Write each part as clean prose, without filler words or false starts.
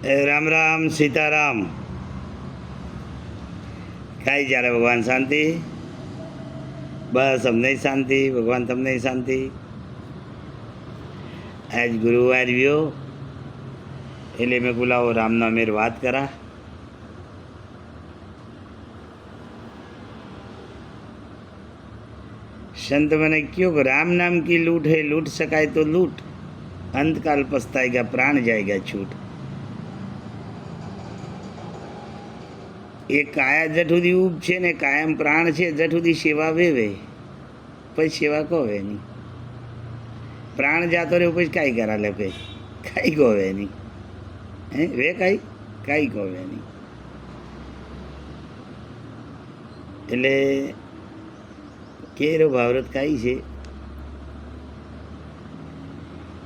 રામ રામ સીતારામ. કાંઈ ચાલે ભગવાન? શાંતિ? બસ અમને શાંતિ, ભગવાન તમને શાંતિ. આજ ગુરુવાર આવ્યો એટલે મેં બોલાવો રામના મેર વાત કરા. संत मैंने क्यों राम नाम की लूट है, लूट सकाए तो लूट, अंतकाल पछताएगा प्राण जाएगा छूट. એ કાયા જઠ સુધી ઊભ છે ને કાયમ પ્રાણ છે, જઠ સુધી સેવા વેવે, પછી સેવા કહે નહીં. પ્રાણ જાતો રહ્યો પછી કાંઈ કરા લે, કાંઈ કહે નહીં. હે વે કાંઈ કહે નહીં. એટલે કેરો ભાવરત કાંઈ છે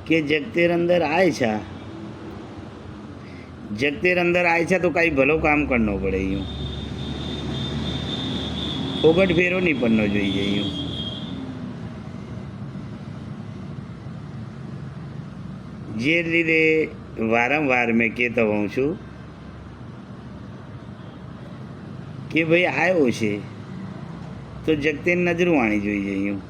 કે જગતેર અંદર આય છે, જગતેર અંદર आए छा तो कई भलो काम करना पड़े. यूँ फोगट फेरो नहीं पड़ना જોઈએ. यूँ જે લીધે વારંવાર મેં કહેતો હોઉં છું કે ભાઈ આવ્યો છે તો જગતેન નજરું વાણી જોઈએ. यूँ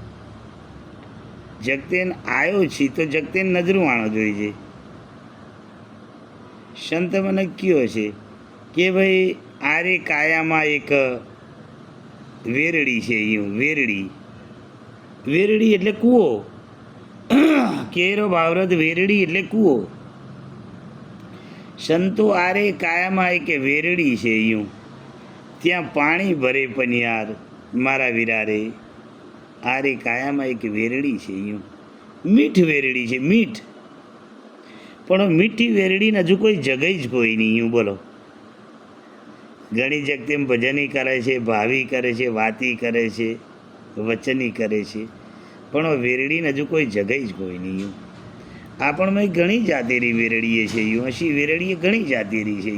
જગતેન આવ્યો છે તો જગતેન નજરું વાણો જોઈએ. સંત મને કયો છે કે ભાઈ આરે કાયામાં એક વેરડી છે. એવું વેરડી, વેરડી એટલે કૂવો. કેરો ભાવરત વેરડી એટલે કૂવો. સંતો આરે કાયામાં એક વેરડી છે. એવું ત્યાં પાણી ભરે પનિયાર મારા વિરારે. આરે કાયામાં એક વેરડી છે. એવું મીઠ વેરડી છે, મીઠ. પણ મીઠી વેરડીને હજુ કોઈ જગઈ જ કોઈ નહીં. હું બોલો, ઘણી જગત એમ ભજની કરે છે, ભાવી કરે છે, વાતી કરે છે, વચની કરે છે, પણ વેરડીને હજુ કોઈ જગઈ જ કોઈ નહીં. આ પણ મેં ઘણી જાતેરી વેરડીએ છે. હસી વેરડીએ ઘણી જાતેરી છે.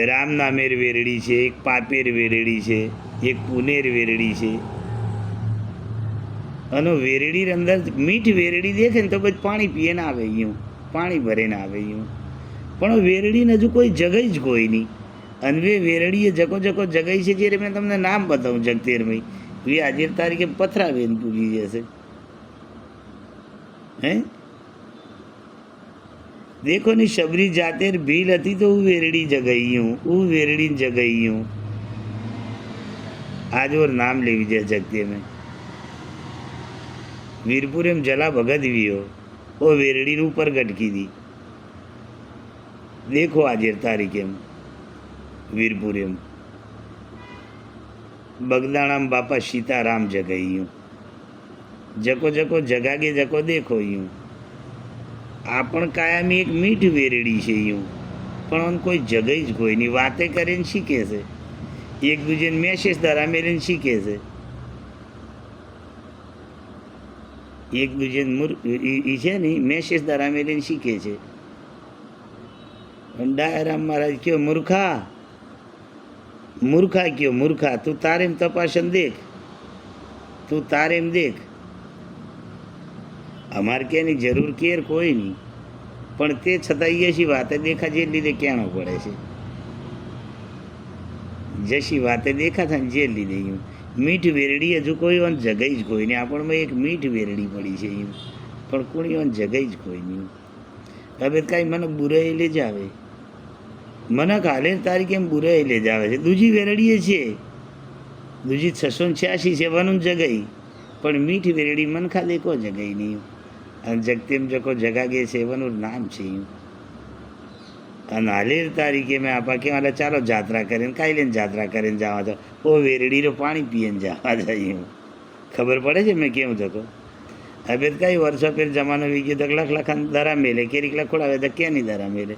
રામ નામેર વેરડી છે, એક પાપેર વેરડી છે, એક પુનેર વેરડી છે. અને વેરડી અંદર મીઠ વેરડી દેખે ને તો પછી પાણી પીએ ને આવે. એવું પાણી ભરે ને આવે. એવું પણ વેરડીને હજુ કોઈ જગઈ જ કોઈ નહીં. અને વેરડીએ જકો જકો જગઈ છે જ્યારે મેં તમને નામ બતાવું જગતેરમય. વે આજે તારીખે પથરાવેને પૂજી જશે. હે દેખો ની શબરી જાતેર ભીલ હતી તો હું વેરડી જગઈ હું, હું વેરડી જગઈ હું. આજ ઓર નામ લેવી જાય જગતે મેં. વીરપુર એમ જલા ભગત વિયો ઓ વેરડી ઉપર ગટકી દી. દેખો આજે તારીખ એમ વીરપુર એમ બગદાણામ બાપા સીતારામ જગાઈ. यूँ જકો જકો જગાગે જકો દેખો. यूँ આ પણ કાયમી એક મીઠ વેરડી છે. यूँ પણ કોઈ જગઈ જ કોઈ નહીં. વાતે કરીને શીખે છે, એક દૂજેને મેસેજ દ્વારા મેળીને શીખે છે. એક દૂજે એ છે ને મેસેજ દ્વારા મેળીને શીખે છે. ડાયરામ મહારાજ કયો મૂર્ખા, મૂર્ખા કયો મૂર્ખા, તું તારેમ તપાસન દેખ, તું તારેમ દેખ. અમારે ક્યાંની જરૂર કેર કોઈ નહીં, પણ તે છતાં યશી વાતે દેખા જે લીધે કહેણો પડે છે. જશી વાતે દેખા થાય ને જે લીધે. એવું મીઠ વેરડી હજુ કોઈ ઓન જગઈ જ કોઈ નહીં. આપણમાં એક મીઠ વેરડી પડી છે. એવું પણ કોણી ઓન જગઈ જ કોઈ નહીં. હવે કાંઈ મને બુરાઈ લે જ આવે, મને કાલે તારીખે એમ બુરાઈ લે જ આવે છે. દૂજી વેરડીએ છે, દૂજી 686 છે વનું જગઈ, પણ મીઠ વેરડી મન ખાલી કો જગઈ નહીં. અને જગતેમ જકો જગાગે છે એવાનું નામ છે. અને હાલેર તારીખે મેં આપા કે એટલે ચાલો જાત્રા કરીને કાંઈ લઈને જાત્રા કરીને જવા તો ઓ વેરડીનો પાણી પીને જવા જાય. હું ખબર પડે છે મેં કેવું થતો. હવે કઈ વર્ષો પેર જમાનો વી ગયો તો લાખ લાખ દરા મેલે, કેરીક લાખ ખોડાવે તો ક્યાંની દરા મેલે,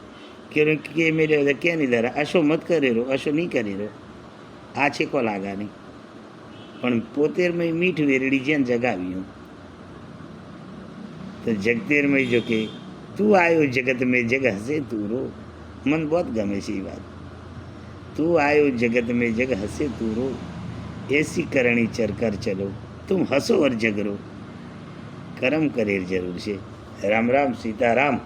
કે મેલે તો ક્યાંની દરા. અશો મત કરેલો, અશો નહીં કરેલો, આ છે કો લાગા નહીં. પણ પોતેરમય મીઠ વેરડી જેને જગાવ્યું તો જગતેરમય જો કે તું આવ્યો જગત મેં જગ હસે તું રો. मन बहुत गमे से बात. तू आयो जगत में जग हंसे तू रो, ऐसी करणी चर कर चलो तुम हंसो और जगरो. कर्म करे जरूर છે. રામ રામ સીતારામ.